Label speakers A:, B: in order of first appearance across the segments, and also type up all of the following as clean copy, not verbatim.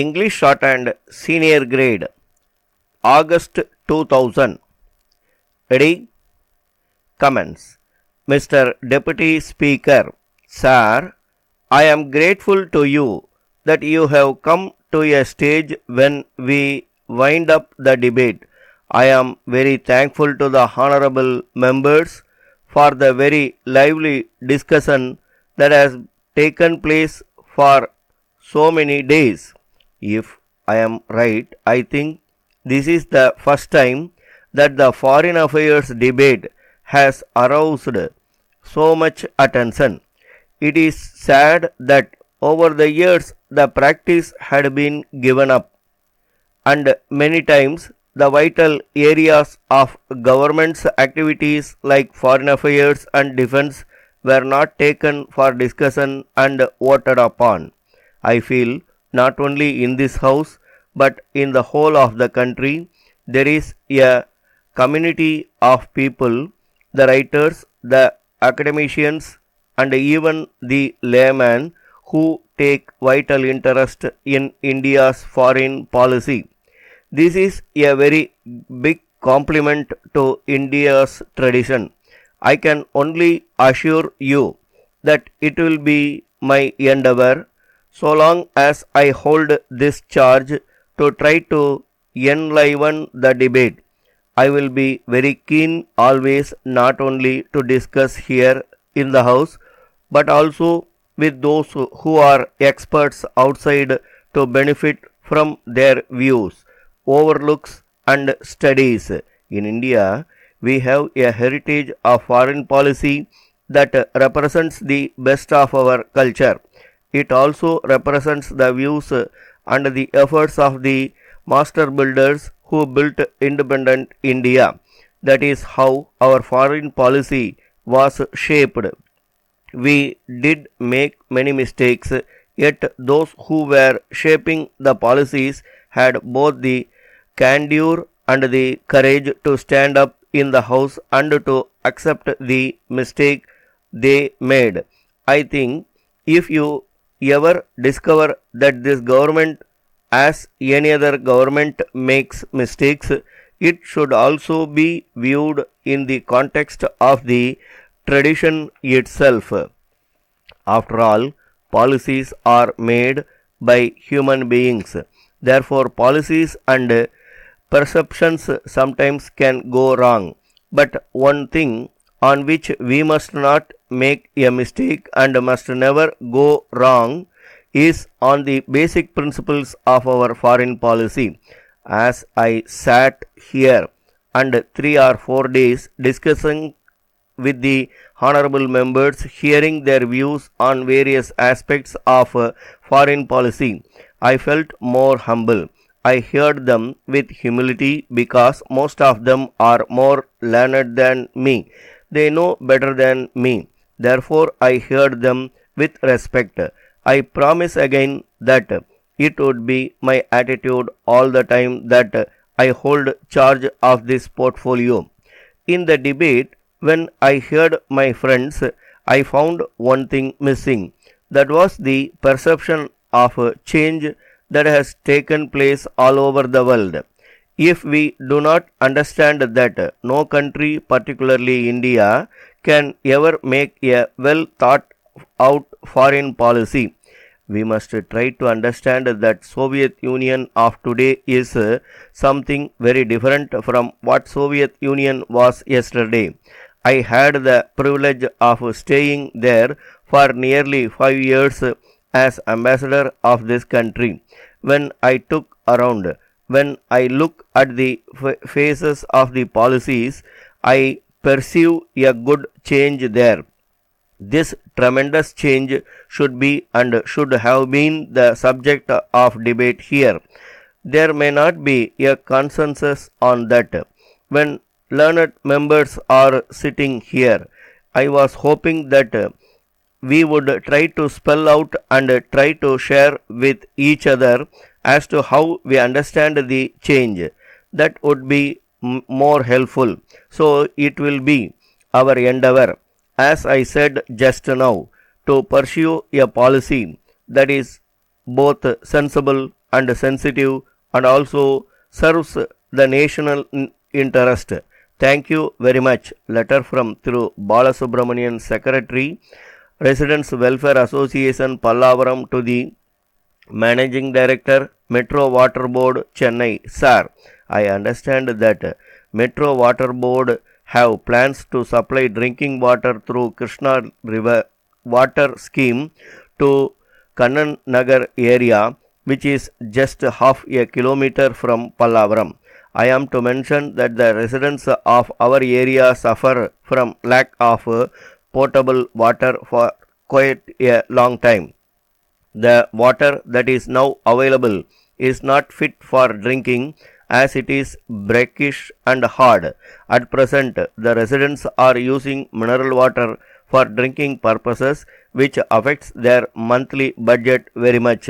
A: English Shorthand Senior Grade, August 2000. Ready? Comments. Mr. Deputy Speaker, Sir, I am grateful to you that you have come to a stage when we wind up the debate. I am very thankful to the honorable members for the very lively discussion that has taken place for so many days. If I am right, I think this is the first time that the foreign affairs debate has aroused so much attention. It is sad that over the years the practice had been given up, and many times the vital areas of government's activities like foreign affairs and defense were not taken for discussion and voted upon. I feel not only in this house but in the whole of the country there is a community of people, the writers, the academicians, and even the laymen who take vital interest in India's foreign policy. This is a very big compliment to India's tradition. I can only assure you that it will be my endeavor, so long as I hold this charge, to try to enliven the debate. I will be very keen always not only to discuss here in the house but also with those who are experts outside to benefit from their views, overlooks and studies. In India, we have a heritage of foreign policy that represents the best of our culture. It also represents the views and the efforts of the master builders who built independent India. That is how our foreign policy was shaped. We did make many mistakes, yet those who were shaping the policies had both the candor and the courage to stand up in the house and to accept the mistake they made. I think if you ever discover that this government, as any other government, makes mistakes, it should also be viewed in the context of the tradition itself. After all, policies are made by human beings. Therefore, policies and perceptions sometimes can go wrong. But one thing on which we must not make a mistake and must never go wrong is on the basic principles of our foreign policy. As I sat here and 3 or 4 days discussing with the honorable members, hearing their views on various aspects of foreign policy, I felt more humble. I heard them with humility because most of them are more learned than me. They know better than me. Therefore, I heard them with respect. I promise again that it would be my attitude all the time that I hold charge of this portfolio. In the debate, when I heard my friends, I found one thing missing. That was the perception of change that has taken place all over the world. If we do not understand that no country, particularly India, can ever make a well thought out foreign policy, we must try to understand that Soviet Union of today is something very different from what Soviet Union was yesterday. I had the privilege of staying there for nearly 5 years as ambassador of this country. When I took around, when I look at the phases of the policies, I perceive a good change there. This tremendous change should be and should have been the subject of debate here. There may not be a consensus on that. When learned members are sitting here, I was hoping that we would try to spell out and try to share with each other as to how we understand the change. That would be more helpful. So it will be our endeavor, as I said just now, to pursue a policy that is both sensible and sensitive and also serves the national interest. Thank you very much. Letter from through Balasubramanian Secretary, Residents Welfare Association, Pallavaram, to the Managing Director, Metro Water Board, Chennai. Sir, I understand that Metro Water Board have plans to supply drinking water through Krishna River Water Scheme to Kannan Nagar area, which is just half a kilometer from Pallavaram. I am to mention that the residents of our area suffer from lack of potable water for quite a long time. The water that is now available is not fit for drinking as it is brackish and hard. At present, the residents are using mineral water for drinking purposes, which affects their monthly budget very much.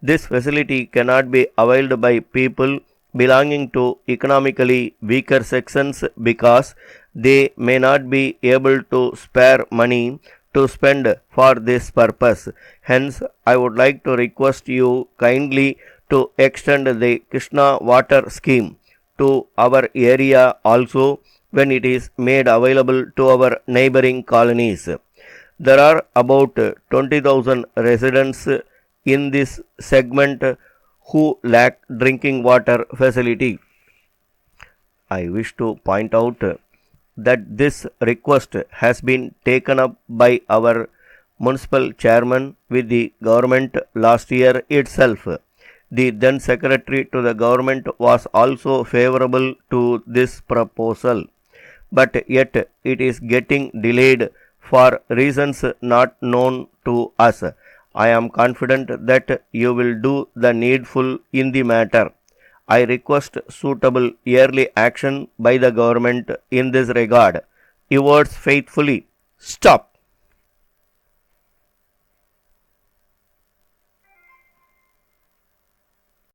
A: This facility cannot be availed by people belonging to economically weaker sections because they may not be able to spare money to spend for this purpose. Hence, I would like to request you kindly to extend the Krishna water scheme to our area also when it is made available to our neighboring colonies. There are about 20,000 residents in this segment who lack drinking water facility. I wish to point out that this request has been taken up by our municipal chairman with the government last year itself. The then secretary to the government was also favorable to this proposal, but yet it is getting delayed for reasons not known to us. I am confident that you will do the needful in the matter. I request suitable early action by the government in this regard. Yours faithfully. Stop.